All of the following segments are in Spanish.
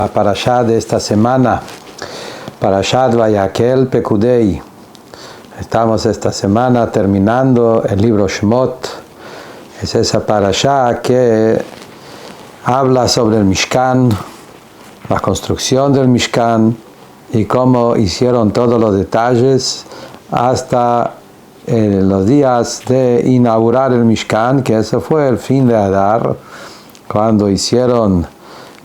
La parashá de esta semana, Parashat Vayakel Pekudei. Estamos esta semana terminando el libro Shemot. Es esa parashá que habla sobre el Mishkan, la construcción del Mishkan y cómo hicieron todos los detalles hasta los días de inaugurar el Mishkan, que ese fue el fin de Adar, cuando hicieron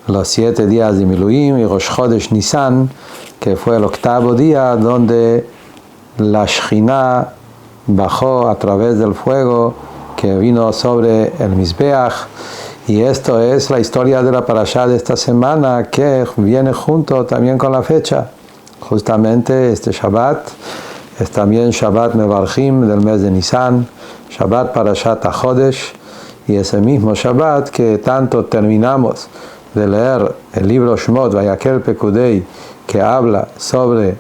los 7 días de Miluim y Rosh Chodesh Nisan, que fue el 8º día donde la Shekhinah bajó a través del fuego que vino sobre el Mizbeach. Y esto es la historia de la parashá de esta semana, que viene junto también con la fecha. Justamente este Shabbat es también Shabbat Mevarchim del mes de Nisan, Shabbat Parashat HaChodesh, y ese mismo Shabbat que tanto terminamos de leer el libro Shemot, Vayakel Pekudei, que habla sobre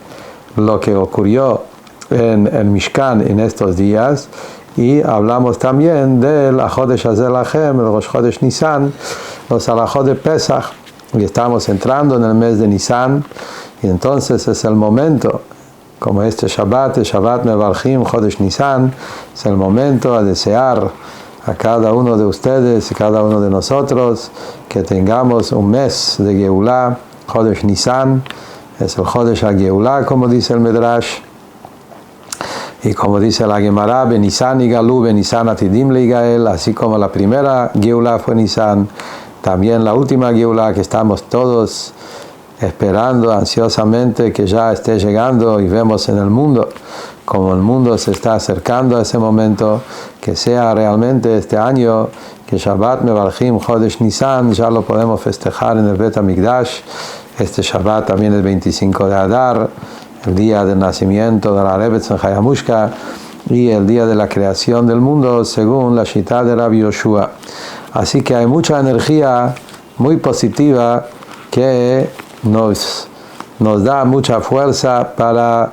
lo que ocurrió en el Mishkan en estos días, y hablamos también del Achodesh Hazel Lachem, el Rosh Chodesh Nisan, los alajot de Pesach, y estamos entrando en el mes de Nisan, y entonces es el momento, como este Shabbat, el Shabbat Mevarchim, Chodesh Nisan, es el momento a desear a cada uno de ustedes y cada uno de nosotros que tengamos un mes de Geulah. Chodesh Nisan es el Chodesh HaGeulah, como dice el Medrash, y como dice la Gemara, Benisan Igalu, Benisan Atidim Leigael, así como la primera Geulah fue Nisan, también la última Geulah que estamos todos esperando ansiosamente que ya esté llegando, y vemos en el mundo como el mundo se está acercando a ese momento, que sea realmente este año, que Shabbat Mevarchim Chodesh Nisan ya lo podemos festejar en el Bet HaMikdash. Este Shabbat también es 25 de Adar, el día del nacimiento de la Rebbetzin Hayamushka y el día de la creación del mundo según la Shita de Rabbi Yoshua. Así que hay mucha energía muy positiva que nos da mucha fuerza para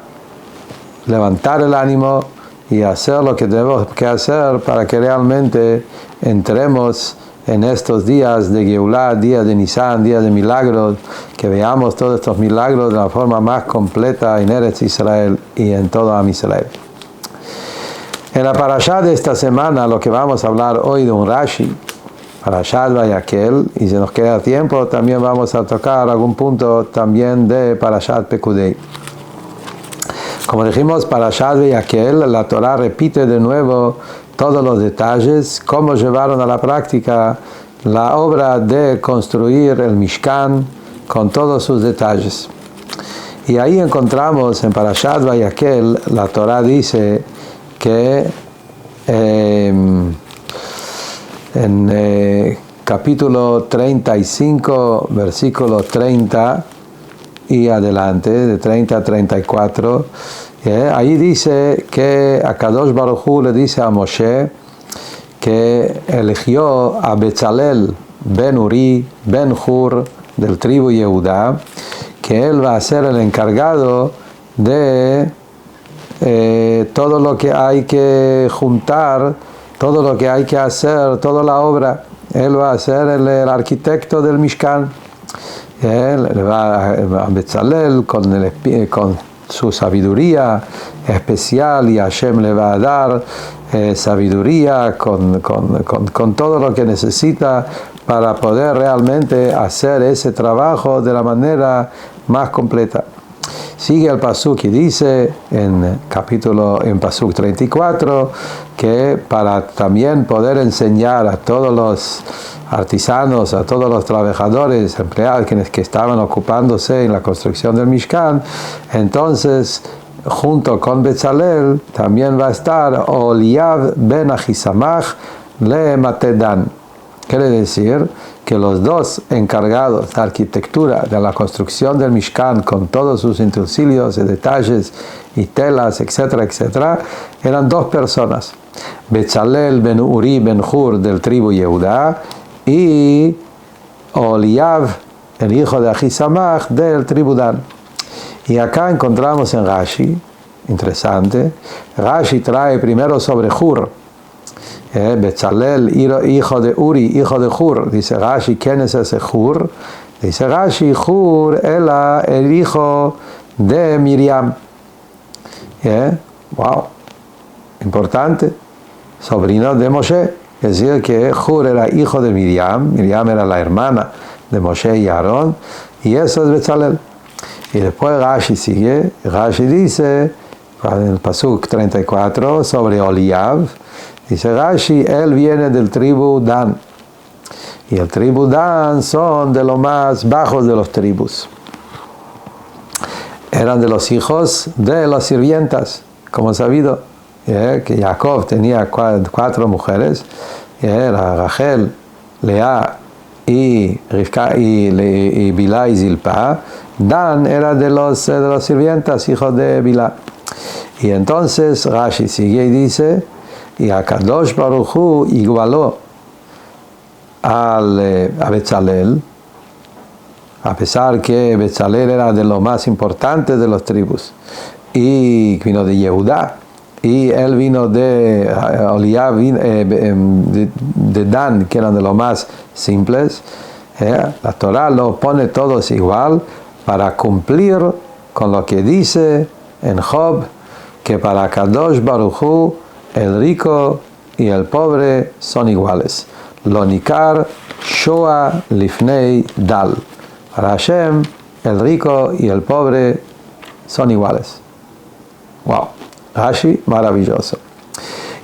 levantar el ánimo y hacer lo que tenemos que hacer para que realmente entremos en estos días de Geulah, días de Nisan, días de milagros, que veamos todos estos milagros de la forma más completa en Eretz Israel y en todo Am Israel. En la parashá de esta semana, lo que vamos a hablar hoy de un Rashi, Parashat Vayakel, y si nos queda tiempo también vamos a tocar algún punto también de Parashat Pekudei. Como dijimos, Parashat Vayakel, la Torah repite de nuevo todos los detalles, cómo llevaron a la práctica la obra de construir el Mishkan con todos sus detalles. Y ahí encontramos en Parashat Vayakel, la Torah dice que en capítulo 35, versículo 30 y adelante, de 30 a 34, ahí dice que Akadosh Baruj Hu le dice a Moshe que eligió a Betzalel ben Uri ben Hur del tribu Yehudá, que él va a ser el encargado de todo lo que hay que juntar, todo lo que hay que hacer, toda la obra. Él va a ser el arquitecto del Mishkan. Él va a Betzalel con su sabiduría especial, y Hashem le va a dar sabiduría con todo lo que necesita para poder realmente hacer ese trabajo de la manera más completa. Sigue el pasuk y dice en pasuk 34 que para también poder enseñar a todos los artesanos, a todos los trabajadores, empleados que estaban ocupándose en la construcción del Mishkan, entonces junto con Betzalel también va a estar Oliav ben Ahisamach le Matedan. Quiere decir que los dos encargados de arquitectura de la construcción del Mishkan con todos sus utensilios y detalles y telas, etcétera, etcétera, eran 2 personas. Betzalel ben Uri ben Hur del tribu Yehudá y Oliav, el hijo de Ahisamach, del tribu Dan. Y acá encontramos en Rashi, interesante, Rashi trae primero sobre Hur, Betzalel, hijo de Uri, hijo de Hur. Dice Rashi, ¿quién es ese Hur? Dice Rashi, Hur era el hijo de Miriam. Wow, importante. Sobrino de Moshe. Es decir, que Hur era hijo de Miriam. Miriam era la hermana de Moshe y Aarón. Y eso es Betzalel. Y después Rashi sigue. Rashi dice, en el Pasuk 34, sobre Oliab, dice Rashi, él viene del tribu Dan. Y el tribu Dan son de los más bajos de los tribus. Eran de los hijos de las sirvientas, como sabido, que Jacob tenía cuatro mujeres, era Rachel, Lea y Rivka y Bilá y Zilpa. Dan era de los sirvientas, hijos de Bilá. Y entonces Rashi sigue y dice, y Akadosh Baruj Hu igualó a Betzalel, a pesar que Betzalel era de los más importantes de los tribus, y vino de Yehudá, y él vino de Oliab, de Dan, que eran de los más simples. La Torah los pone todos igual para cumplir con lo que dice en Job, que para Kadosh Baruj Hu el rico y el pobre son iguales. Lo nikar shoa lifnei dal. Para Hashem el rico y el pobre son iguales. Wow, Rashi maravilloso.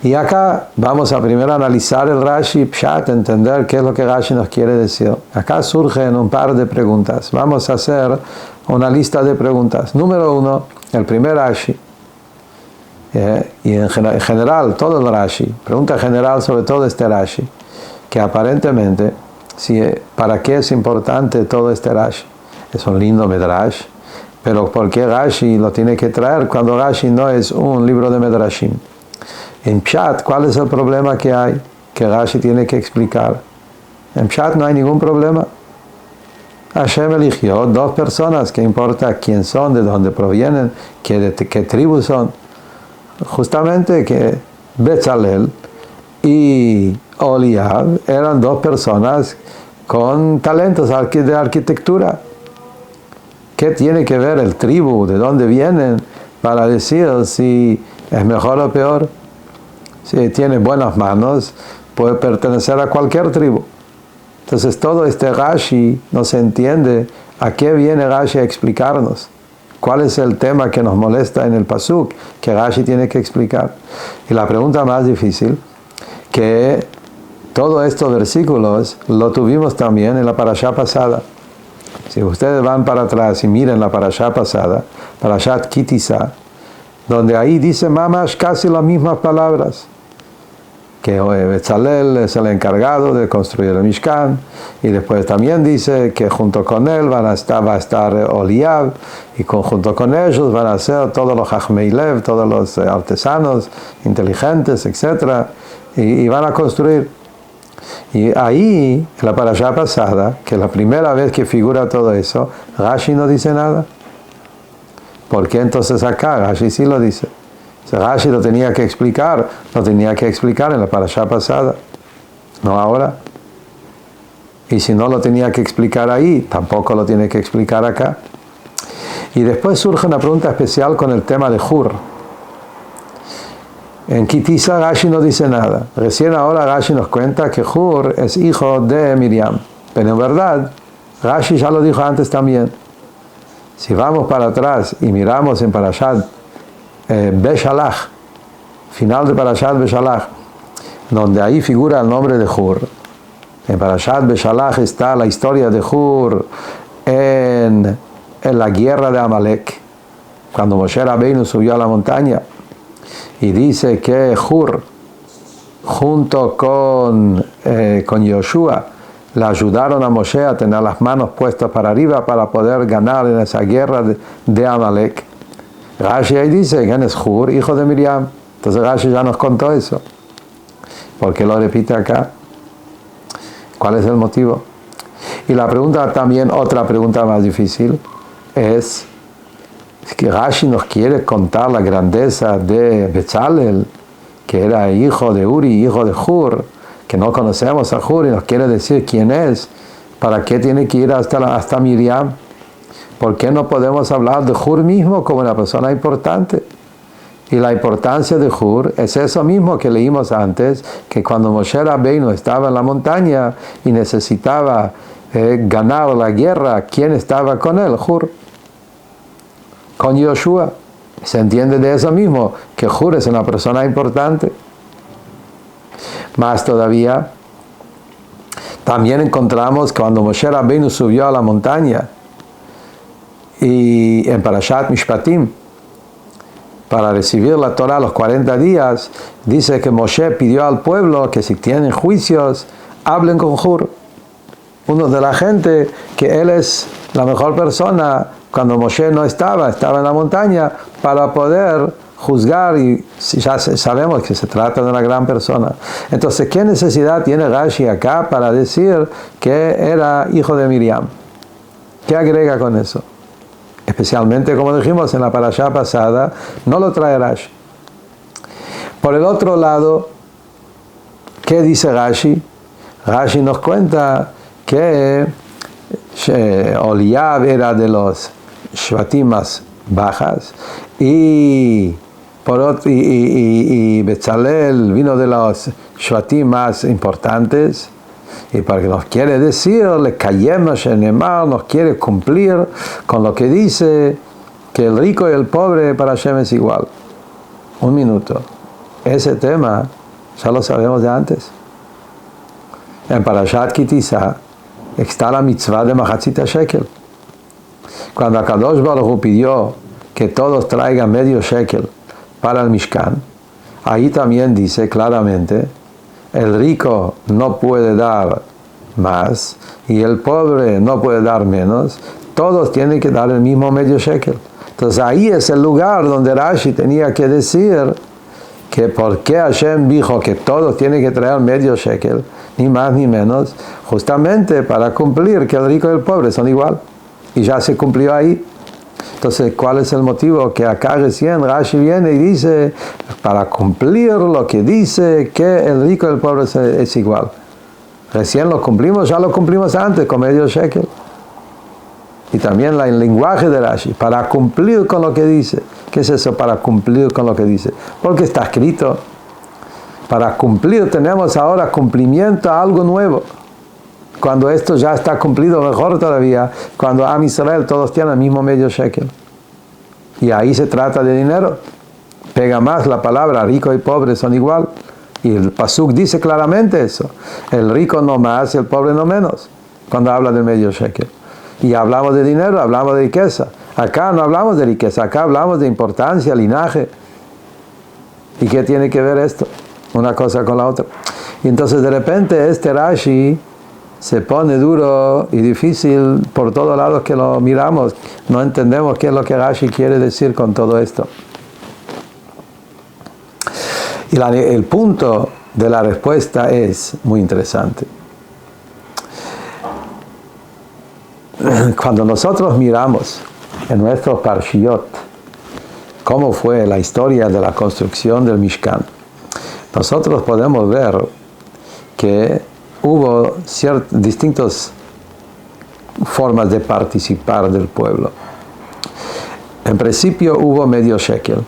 Y acá vamos a primero analizar el Rashi Pshat, entender qué es lo que Rashi nos quiere decir. Acá surgen un par de preguntas. Vamos a hacer una lista de preguntas. Número 1, el primer Rashi. Y en general, todo el Rashi. Pregunta general sobre todo este Rashi. Que aparentemente, ¿para qué es importante todo este Rashi? Es un lindo Medrash. Pero ¿por qué Rashi lo tiene que traer cuando Rashi no es un libro de Medrashim? En Pshat, ¿cuál es el problema que hay? Que Rashi tiene que explicar. En Pshat no hay ningún problema. Hashem eligió dos personas, que importa quién son, de dónde provienen, qué tribus son. Justamente que Betzalel y Oliab eran dos personas con talentos de arquitectura. ¿Qué tiene que ver el tribu, de dónde vienen, para decir si es mejor o peor? Si tiene buenas manos, puede pertenecer a cualquier tribu. Entonces todo este Rashi no se entiende a qué viene Rashi a explicarnos. ¿Cuál es el tema que nos molesta en el Pasuk que Rashi tiene que explicar? Y la pregunta más difícil, que todos estos versículos lo tuvimos también en la parashá pasada. Si ustedes van para atrás y miren la parashá pasada, parashat Kitisa, donde ahí dice Mamash casi las mismas palabras, que Betzalel es el encargado de construir el Mishkan, y después también dice que junto con él va a estar Oliab, y junto con ellos van a ser todos los Hachmei Lev, todos los artesanos inteligentes, etc., y van a construir. Y ahí, en la parashá pasada, que es la primera vez que figura todo eso, Rashi no dice nada. ¿Por qué entonces acá Rashi sí lo dice? Si Rashi lo tenía que explicar en la parashá pasada, no ahora. Y si no lo tenía que explicar ahí, tampoco lo tiene que explicar acá. Y después surge una pregunta especial con el tema de Hur. En Kitisa Rashi no dice nada. Recién ahora Rashi nos cuenta que Hur es hijo de Miriam. Pero en verdad, Rashi ya lo dijo antes también. Si vamos para atrás y miramos en Parashat Beshalach, final de Parashat Beshalach, donde ahí figura el nombre de Hur. En Parashat Beshalach está la historia de Hur en la guerra de Amalek, cuando Moshe Rabbeinu subió a la montaña. Y dice que Hur, junto con Yoshua, le ayudaron a Moshe a tener las manos puestas para arriba para poder ganar en esa guerra de Amalek. Rashi ahí dice, ¿quién es Hur? Hijo de Miriam. Entonces Rashi ya nos contó eso. ¿Por qué lo repite acá? ¿Cuál es el motivo? Y la pregunta también, otra pregunta más difícil, es que Rashi nos quiere contar la grandeza de Betzalel, que era hijo de Uri, hijo de Hur, que no conocemos a Hur, y nos quiere decir quién es, ¿Para qué tiene que ir hasta Miriam? ¿Por qué no podemos hablar de Hur mismo como una persona importante? Y la importancia de Hur es eso mismo que leímos antes, que cuando Moshe Rabbeinu estaba en la montaña y necesitaba ganar la guerra, ¿quién estaba con él? Hur. Con Yoshua. Se entiende de eso mismo, que Hur es una persona importante. Más todavía, también encontramos que cuando Moshe Rabbeinu subió a la montaña, y en Parashat Mishpatim, para recibir la Torah los 40 días, dice que Moshe pidió al pueblo que si tienen juicios, hablen con Hur, uno de la gente, que él es la mejor persona cuando Moshe no estaba en la montaña, para poder juzgar, y ya sabemos que se trata de una gran persona. Entonces, ¿qué necesidad tiene Rashi acá para decir que era hijo de Miriam? ¿Qué agrega con eso? Especialmente, como dijimos en la parashá pasada, no lo trae Rashi. Por el otro lado, ¿qué dice Rashi? Rashi nos cuenta que Oliab era de los Shvatim más bajas y Betzalel vino de los Shvatim más importantes. Y para que nos quiere decir, le callemos en el mar, nos quiere cumplir con lo que dice que el rico y el pobre para Hashem es igual. Un minuto. Ese tema ya lo sabemos de antes. En Parashat Kitisa está la mitzvah de Machatzit Shekel. Cuando Akadosh Baruj Hu pidió que todos traigan medio shekel para el Mishkan, ahí también dice claramente: el rico no puede dar más y el pobre no puede dar menos. Todos tienen que dar el mismo medio shekel. Entonces ahí es el lugar donde Rashi tenía que decir que por qué Hashem dijo que todos tienen que traer medio shekel, ni más ni menos, justamente para cumplir que el rico y el pobre son igual. Y ya se cumplió ahí. Entonces, ¿cuál es el motivo? Que acá recién Rashi viene y dice, para cumplir lo que dice que el rico y el pobre es igual. Recién lo cumplimos, ya lo cumplimos antes con medio shekel. Y también el lenguaje de Rashi, para cumplir con lo que dice. ¿Qué es eso para cumplir con lo que dice? Porque está escrito. Para cumplir tenemos ahora cumplimiento a algo nuevo. Cuando esto ya está cumplido, mejor todavía, cuando Am Israel todos tienen el mismo medio shekel. Y ahí se trata de dinero. Pega más la palabra, rico y pobre son igual. Y el Pasuk dice claramente eso. El rico no más, el pobre no menos, cuando habla del medio shekel. Y hablamos de dinero, hablamos de riqueza. Acá no hablamos de riqueza, acá hablamos de importancia, linaje. ¿Y qué tiene que ver esto? Una cosa con la otra. Y entonces de repente este Rashi se pone duro y difícil por todos lados que lo miramos. No entendemos qué es lo que Rashi quiere decir con todo esto. Y el punto de la respuesta es muy interesante. Cuando nosotros miramos en nuestros parshiot cómo fue la historia de la construcción del Mishkan, nosotros podemos ver que hubo distintas formas de participar del pueblo. En principio hubo medio shekel.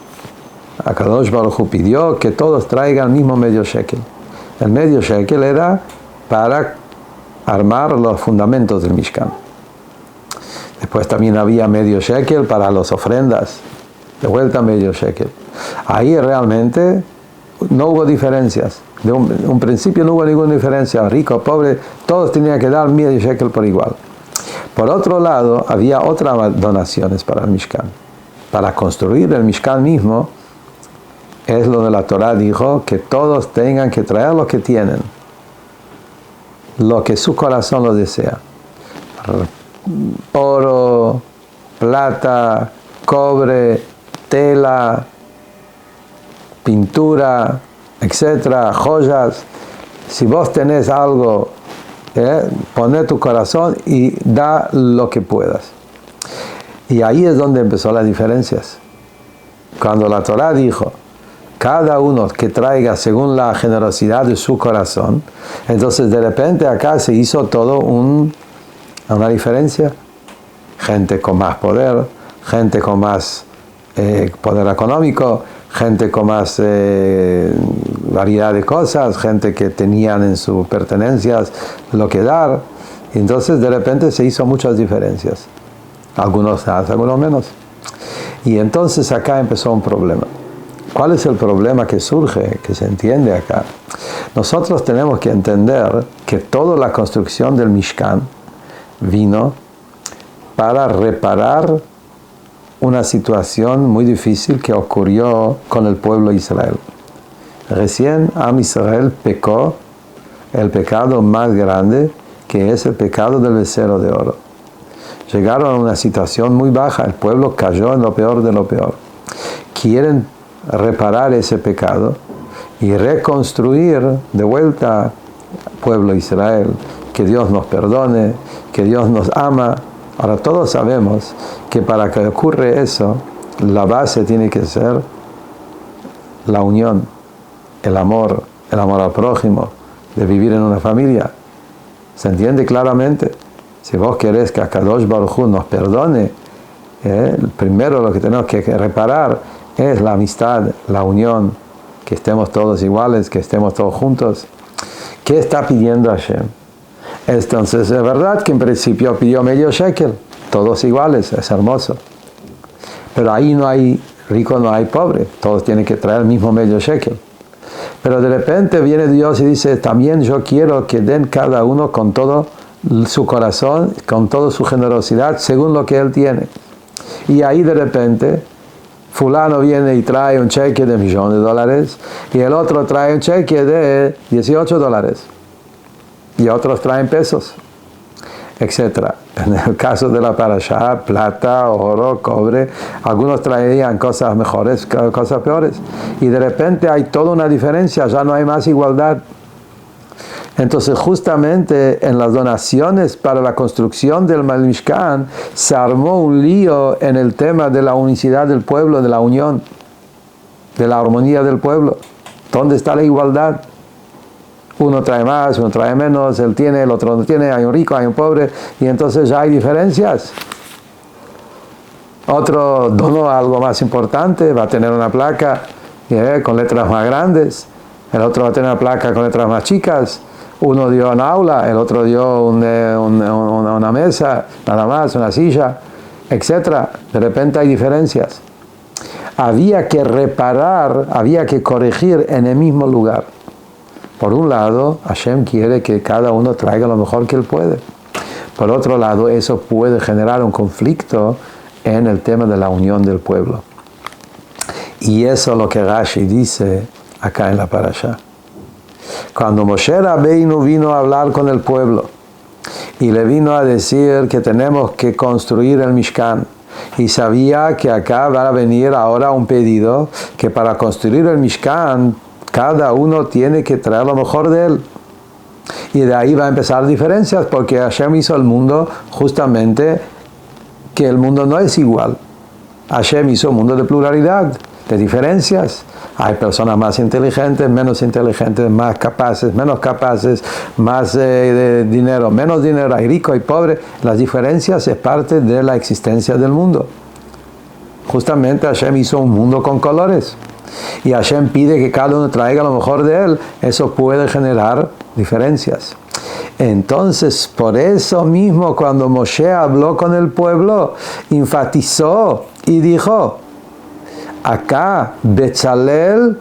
Akadosh Baruj Hu pidió que todos traigan el mismo medio shekel. El medio shekel era para armar los fundamentos del Mishkan. Después también había medio shekel para las ofrendas. De vuelta medio shekel. Ahí realmente no hubo diferencias. De un principio no hubo ninguna diferencia. Rico, pobre, todos tenían que dar medio shekel por igual. Por otro lado, había otras donaciones para el Mishkan. Para construir el Mishkan mismo, es lo de la Torah dijo, que todos tengan que traer lo que tienen. Lo que su corazón lo desea. Oro, plata, cobre, tela, pintura, etcétera, joyas. Si vos tenés algo, poné tu corazón y da lo que puedas. Y ahí es donde empezó las diferencias. Cuando la Torah dijo, cada uno que traiga según la generosidad de su corazón, entonces de repente acá se hizo todo ¿Una diferencia? Gente con más poder, gente con más poder económico, gente con más variedad de cosas, gente que tenían en sus pertenencias lo que dar. Y entonces de repente se hizo muchas diferencias. Algunos más, algunos menos. Y entonces acá empezó un problema. ¿Cuál es el problema que surge, que se entiende acá? Nosotros tenemos que entender que toda la construcción del Mishkan vino para reparar una situación muy difícil que ocurrió con el pueblo de Israel. Recién Am Israel pecó el pecado más grande, que es el pecado del becerro de oro. Llegaron a una situación muy baja, el pueblo cayó en lo peor de lo peor. Quieren reparar ese pecado y reconstruir de vuelta al pueblo de Israel, que Dios nos perdone, que Dios nos ama. Ahora todos sabemos que para que ocurra eso, la base tiene que ser la unión, el amor al prójimo, de vivir en una familia. ¿Se entiende claramente? Si vos querés que Akadosh Baruj Hu nos perdone, primero lo que tenemos que reparar es la amistad, la unión, que estemos todos iguales, que estemos todos juntos. ¿Qué está pidiendo Hashem? Entonces es verdad que en principio pidió medio shekel, todos iguales, es hermoso. Pero ahí no hay rico, no hay pobre, todos tienen que traer el mismo medio shekel. Pero de repente viene Dios y dice, también yo quiero que den cada uno con todo su corazón, con toda su generosidad, según lo que él tiene. Y ahí de repente, fulano viene y trae un cheque de $1.000.000 y el otro trae un cheque de $18 y otros traen pesos, etc. En el caso de la parashá, plata, oro, cobre, algunos traían cosas mejores, cosas peores, y de repente hay toda una diferencia, ya no hay más igualdad. Entonces justamente en las donaciones para la construcción del Mishkan se armó un lío en el tema de la unicidad del pueblo, de la unión, de la armonía del pueblo. ¿Dónde está la igualdad? Uno trae más, uno trae menos, él tiene, el otro no tiene, hay un rico, hay un pobre, y entonces ya hay diferencias. Otro donó algo más importante, va a tener una placa con letras más grandes, el otro va a tener una placa con letras más chicas. Uno dio una aula, el otro dio una mesa, nada más, una silla, etc. De repente hay diferencias. Había que reparar, había que corregir en el mismo lugar. Por un lado, Hashem quiere que cada uno traiga lo mejor que él puede. Por otro lado, eso puede generar un conflicto en el tema de la unión del pueblo. Y eso es lo que Rashi dice acá en la parashá. Cuando Moshe Rabbeinu vino a hablar con el pueblo y le vino a decir que tenemos que construir el Mishkan, y sabía que acá va a venir ahora un pedido que para construir el Mishkan cada uno tiene que traer lo mejor de él, y de ahí va a empezar diferencias, porque Hashem hizo el mundo justamente que el mundo no es igual. Hashem hizo un mundo de pluralidad, de diferencias. Hay personas más inteligentes, menos inteligentes, más capaces, menos capaces, más dinero, menos dinero, hay rico y pobre. Las diferencias es parte de la existencia del mundo. Justamente Hashem hizo un mundo con colores. Y Hashem pide que cada uno traiga lo mejor de él. Eso puede generar diferencias. Entonces, por eso mismo, cuando Moshe habló con el pueblo, enfatizó y dijo: acá, Betzalel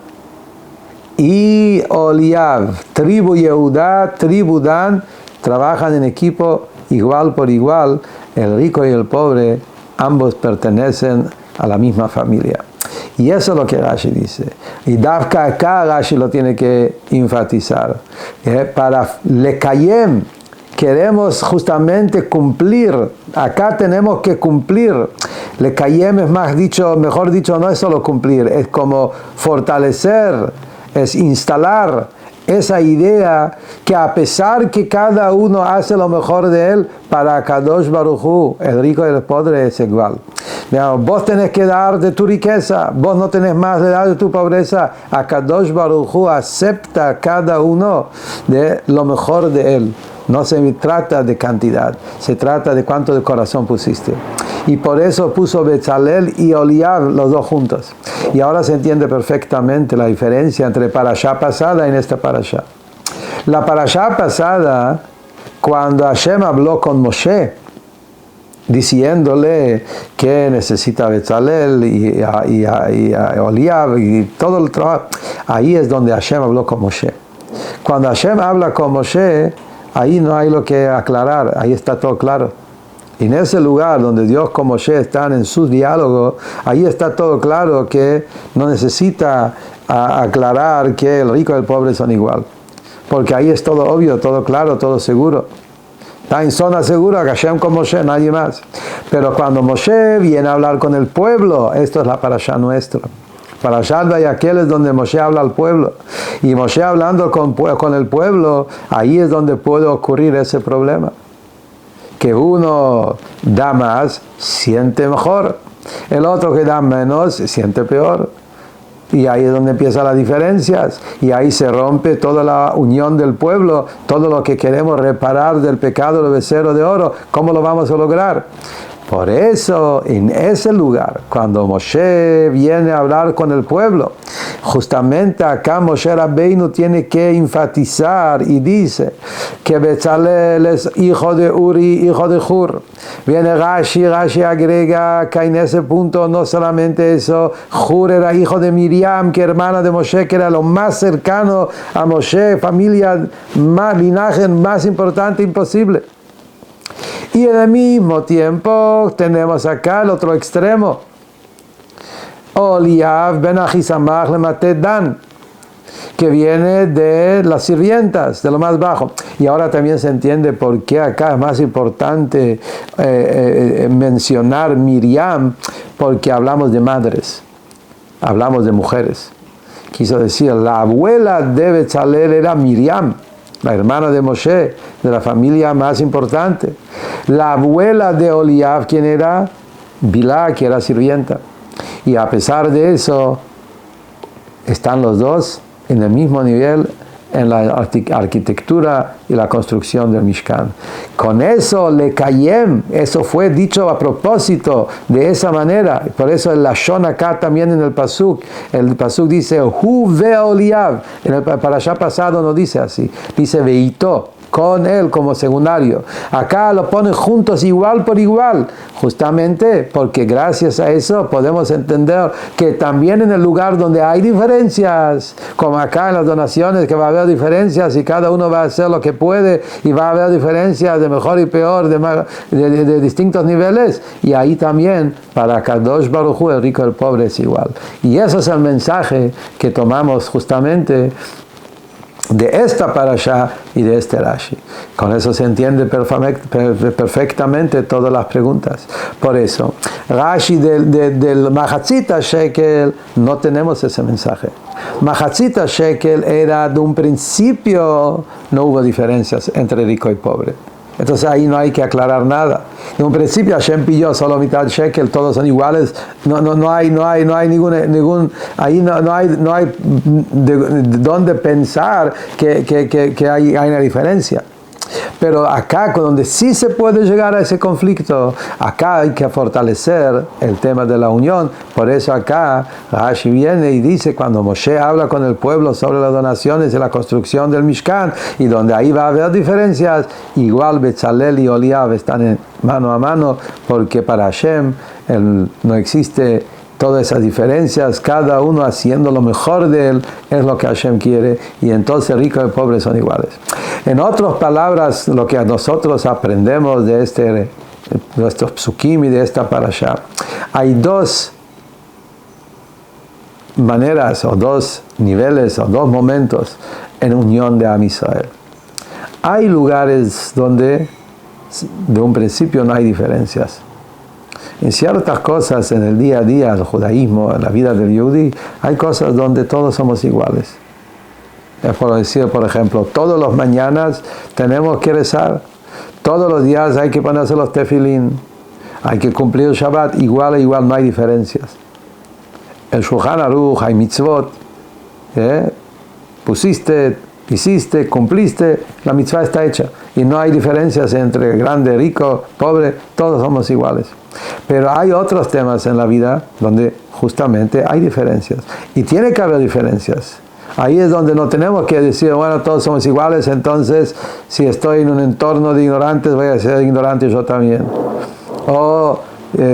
y Oliab, tribu Yehudá, tribu Dan, trabajan en equipo igual por igual. El rico y el pobre, ambos pertenecen a la misma familia. Y eso es lo que Rashi dice. Y Davka acá Rashi lo tiene que enfatizar. Para Lekayem, queremos justamente cumplir. Acá tenemos que cumplir. Lekayem es mejor dicho, no es solo cumplir, es como fortalecer, es instalar esa idea que a pesar que cada uno hace lo mejor de él, para Kadosh Baruj Hu, el rico y el pobre es igual. Vos tenés que dar de tu riqueza, vos no tenés más de dar de tu pobreza. A Kadosh Baruj Hu acepta cada uno de lo mejor de él. No se trata de cantidad, se trata de cuánto de corazón pusiste. Y por eso puso Betzalel y Oliab los dos juntos. Y ahora se entiende perfectamente la diferencia entre parashá pasada y en esta parashá. La parashá pasada, cuando Hashem habló con Moshe, diciéndole que necesita Betzalel y Oliab y todo el trabajo, ahí es donde Hashem habló con Moshe. Cuando Hashem habla con Moshe, ahí no hay lo que aclarar, ahí está todo claro. Y en ese lugar donde Dios con Moshe están en sus diálogos, ahí está todo claro que no necesita aclarar que el rico y el pobre son igual. Porque ahí es todo obvio, todo claro, todo seguro. Está en zona segura, que Hashem con Moshe, nadie más. Pero cuando Moshe viene a hablar con el pueblo, esto es la parashá nuestra. Parashá Vayakhel es donde Moshe habla al pueblo. Y Moshe hablando con el pueblo, ahí es donde puede ocurrir ese problema. Que uno da más, siente mejor. El otro que da menos, siente peor. Y ahí es donde empiezan las diferencias. Y ahí se rompe toda la unión del pueblo. Todo lo que queremos reparar del pecado del becerro de oro. ¿Cómo lo vamos a lograr? Por eso, en ese lugar, cuando Moshe viene a hablar con el pueblo, justamente acá Moshe Rabbeinu tiene que enfatizar y dice que Betzalel es hijo de Uri, hijo de Hur. Viene Rashi agrega que en ese punto no solamente eso, Hur era hijo de Miriam, que hermana de Moshe, que era lo más cercano a Moshe, familia, más, linaje más importante imposible. Y en el mismo tiempo tenemos acá el otro extremo. Oliab ben Ahisamach le Matet Dan, que viene de las sirvientas, de lo más bajo. Y ahora también se entiende por qué acá es más importante mencionar Miriam, porque hablamos de madres, hablamos de mujeres. Quiso decir, la abuela de Betzalel era Miriam, la hermana de Moshe, de la familia más importante. La abuela de Oliab, ¿quién era? Bilá, que era sirvienta. Y a pesar de eso, están los dos en el mismo nivel en la arquitectura y la construcción del Mishkan. Con eso, le Kayem, eso fue dicho a propósito de esa manera. Por eso el Lashon acá también en el Pasuk dice, Hu ve Oliab. En el parashá pasado no dice así, dice Veito, con él como secundario. Acá lo ponen juntos igual por igual, justamente porque gracias a eso podemos entender que también en el lugar donde hay diferencias, como acá en las donaciones, que va a haber diferencias y cada uno va a hacer lo que puede y va a haber diferencias de mejor y peor, de distintos niveles, y ahí también para Kadosh Baruj Hu, el rico y el pobre es igual. Y ese es el mensaje que tomamos justamente de esta parashá y de este Rashi. Con eso se entiende perfectamente todas las preguntas. Por eso, Rashi del Mahatzita Shekel no tenemos ese mensaje. Mahatzita Shekel era de un principio, no hubo diferencias entre rico y pobre. Entonces ahí no hay que aclarar nada. En un principio Hashem pilló solo mitad shekel, todos son iguales, no hay ningún ahí no hay donde pensar que hay una diferencia. Pero acá, donde sí se puede llegar a ese conflicto, acá hay que fortalecer el tema de la unión. Por eso acá Rashi viene y dice, cuando Moshe habla con el pueblo sobre las donaciones y la construcción del Mishkan, y donde ahí va a haber diferencias, igual Betzalel y Oliab están en mano a mano, porque para Hashem no existe todas esas diferencias, cada uno haciendo lo mejor de él, es lo que Hashem quiere, y entonces rico y pobre son iguales. En otras palabras, lo que nosotros aprendemos de nuestros psukim y de esta parashá, hay dos maneras, o dos niveles, o dos momentos en unión de Am Israel. Hay lugares donde de un principio no hay diferencias. En ciertas cosas en el día a día, el judaísmo, en la vida del yudí, hay cosas donde todos somos iguales. Es por decir, por ejemplo, todos los mañanas tenemos que rezar, todos los días hay que ponerse los tefilín, hay que cumplir el Shabbat, igual no hay diferencias. El Shulchan Aruch, hay mitzvot, pusiste hiciste, cumpliste, la mitzvah está hecha. Y no hay diferencias entre grande, rico, pobre, todos somos iguales. Pero hay otros temas en la vida donde justamente hay diferencias. Y tiene que haber diferencias. Ahí es donde no tenemos que decir, bueno, todos somos iguales, entonces si estoy en un entorno de ignorantes, voy a ser ignorante yo también. O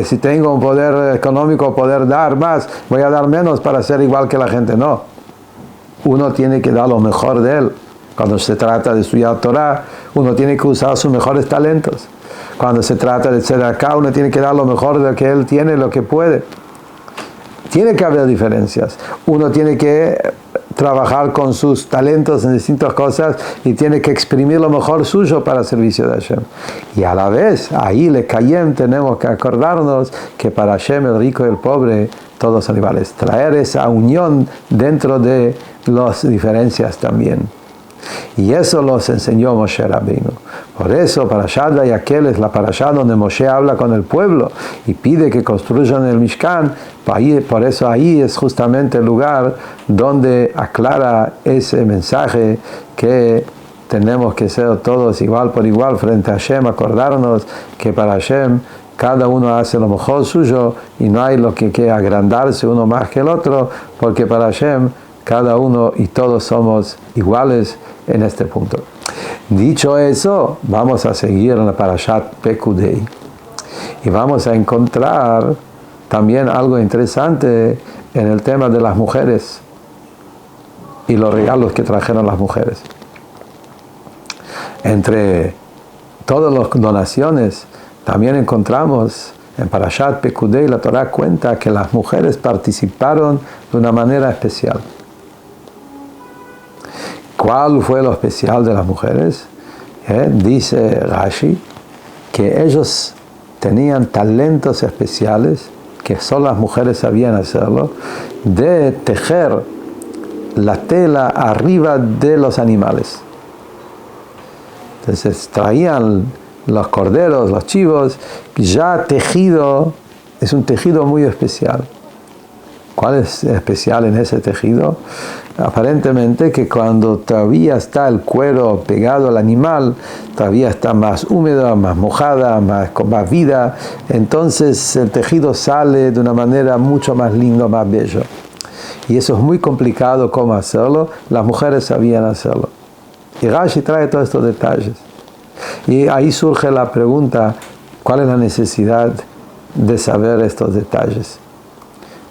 si tengo un poder económico, poder dar más, voy a dar menos para ser igual que la gente. No. Uno tiene que dar lo mejor de él. Cuando se trata de estudiar Torah, uno tiene que usar sus mejores talentos. Cuando se trata de ser acá, uno tiene que dar lo mejor de lo que él tiene, lo que puede. Tiene que haber diferencias. Uno tiene que trabajar con sus talentos en distintas cosas y tiene que exprimir lo mejor suyo para el servicio de Hashem. Y a la vez, ahí le Kayem, tenemos que acordarnos que para Hashem, el rico y el pobre, todos son iguales. Traer esa unión dentro de las diferencias también. Y eso los enseñó Moshe Rabbeinu. Por eso, Parashat Vayakhel es la parashá donde Moshe habla con el pueblo y pide que construyan el Mishkan. Por eso ahí es justamente el lugar donde aclara ese mensaje que tenemos que ser todos igual por igual frente a Hashem, acordarnos que para Hashem cada uno hace lo mejor suyo y no hay lo que agrandarse uno más que el otro, porque para Hashem cada uno y todos somos iguales en este punto. Dicho eso, vamos a seguir en la Parashat Pekudei y vamos a encontrar también algo interesante en el tema de las mujeres y los regalos que trajeron las mujeres. Entre todas las donaciones, también encontramos en Parashat Pekudei, la Torah cuenta que las mujeres participaron de una manera especial. ¿Cuál fue lo especial de las mujeres? Dice Rashi que ellos tenían talentos especiales, que solo las mujeres sabían hacerlo, de tejer la tela arriba de los animales. Entonces traían los corderos, los chivos, ya tejido, es un tejido muy especial. ¿Cuál es especial en ese tejido? Aparentemente que cuando todavía está el cuero pegado al animal, todavía está más húmedo, más mojada, con más vida, entonces el tejido sale de una manera mucho más lindo, más bello. Y eso es muy complicado cómo hacerlo, las mujeres sabían hacerlo. Y Rashi trae todos estos detalles. Y ahí surge la pregunta, ¿cuál es la necesidad de saber estos detalles?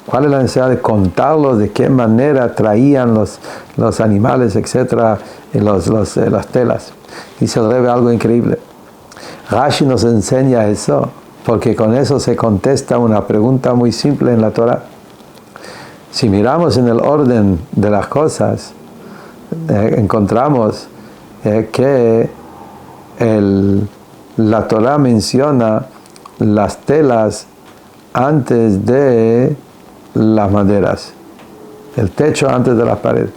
¿Cuál es la necesidad de contarlos? ¿De qué manera traían los animales, etcétera, las telas? Dice el Rebbe algo increíble. Rashi nos enseña eso, porque con eso se contesta una pregunta muy simple en la Torah. Si miramos en el orden de las cosas, encontramos que la Torah menciona las telas antes de las maderas, el techo antes de las paredes.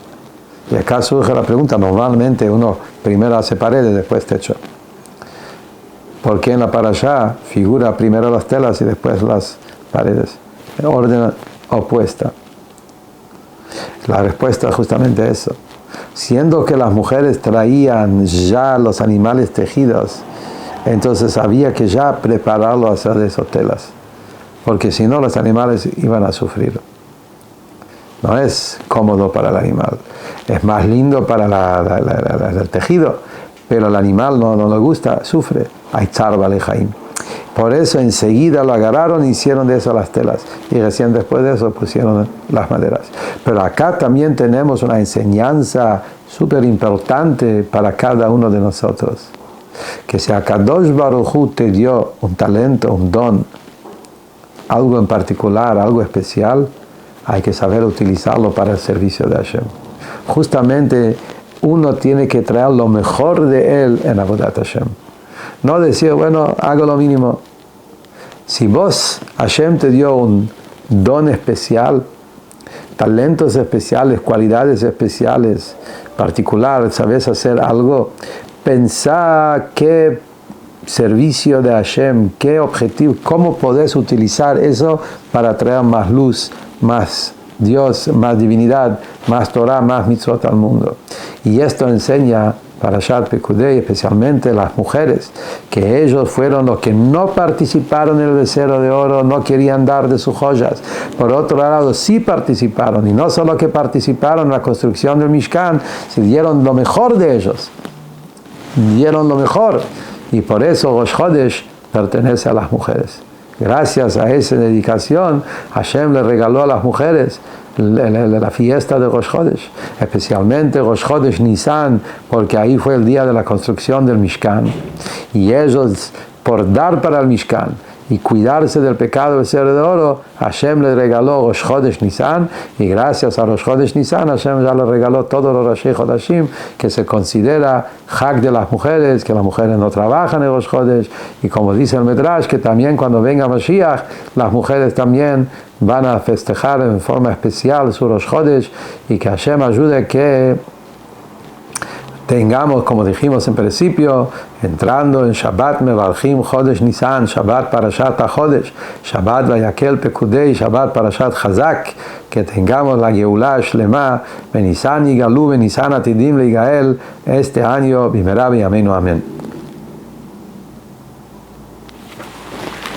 Y acá surge la pregunta, normalmente uno primero hace paredes, después techo. ¿Por qué en la parashá figura primero las telas y después las paredes? En orden opuesta. La respuesta es justamente eso. Siendo que las mujeres traían ya los animales tejidos, entonces había que ya prepararlo a hacer de esas telas. Porque si no, los animales iban a sufrir. No es cómodo para el animal. Es más lindo para el tejido, pero el animal no le gusta, sufre. Hay tzar balejaim. Por eso enseguida lo agarraron y hicieron de eso las telas. Y recién después de eso pusieron las maderas. Pero acá también tenemos una enseñanza súper importante para cada uno de nosotros. Que si Akadosh Baruj Hu te dio un talento, un don, algo en particular, algo especial, hay que saber utilizarlo para el servicio de Hashem. Justamente uno tiene que traer lo mejor de él en Avodat Hashem. No decir, bueno, hago lo mínimo. Si vos, Hashem te dio un don especial, talentos especiales, cualidades especiales, particular, sabes hacer algo, pensá qué servicio de Hashem, qué objetivo, cómo podés utilizar eso para traer más luz, más Dios, más divinidad, más Torah, más mitzvot al mundo. Y esto enseña Parashat Pekudei, especialmente las mujeres, que ellos fueron los que no participaron en el becerro de oro, no querían dar de sus joyas. Por otro lado, sí participaron, y no solo que participaron en la construcción del Mishkan, se dieron lo mejor de ellos, dieron lo mejor, y por eso Rosh Chodesh pertenece a las mujeres. Gracias a esa dedicación, Hashem le regaló a las mujeres la fiesta de Rosh Chodesh, especialmente Rosh Chodesh Nisan, porque ahí fue el día de la construcción del Mishkan. Y ellos, por dar para el Mishkan y cuidarse del pecado del becerro de oro, Hashem le regaló Rosh Chodesh Nisan, y gracias a Rosh Chodesh Nisan, Hashem ya le regaló todos los Rosh Chodashim, que se considera Hag de las mujeres, que las mujeres no trabajan en Rosh Chodesh, y como dice el Medrash, que también cuando venga Mashiach, las mujeres también van a festejar en forma especial su Rosh Chodesh, y que Hashem ayude que tengamos, como dijimos en principio, entrando en Shabbat Mevarchim Chodesh Nisan, Shabbat Parashat HaChodesh, Shabbat Vayakel Pekudei, Shabbat Parashat Chazak, que tengamos la Geulah Shlema, Benisan Yigalu, Benisan Atidim Leigael, este año, Bimera B'Yameinu, amén.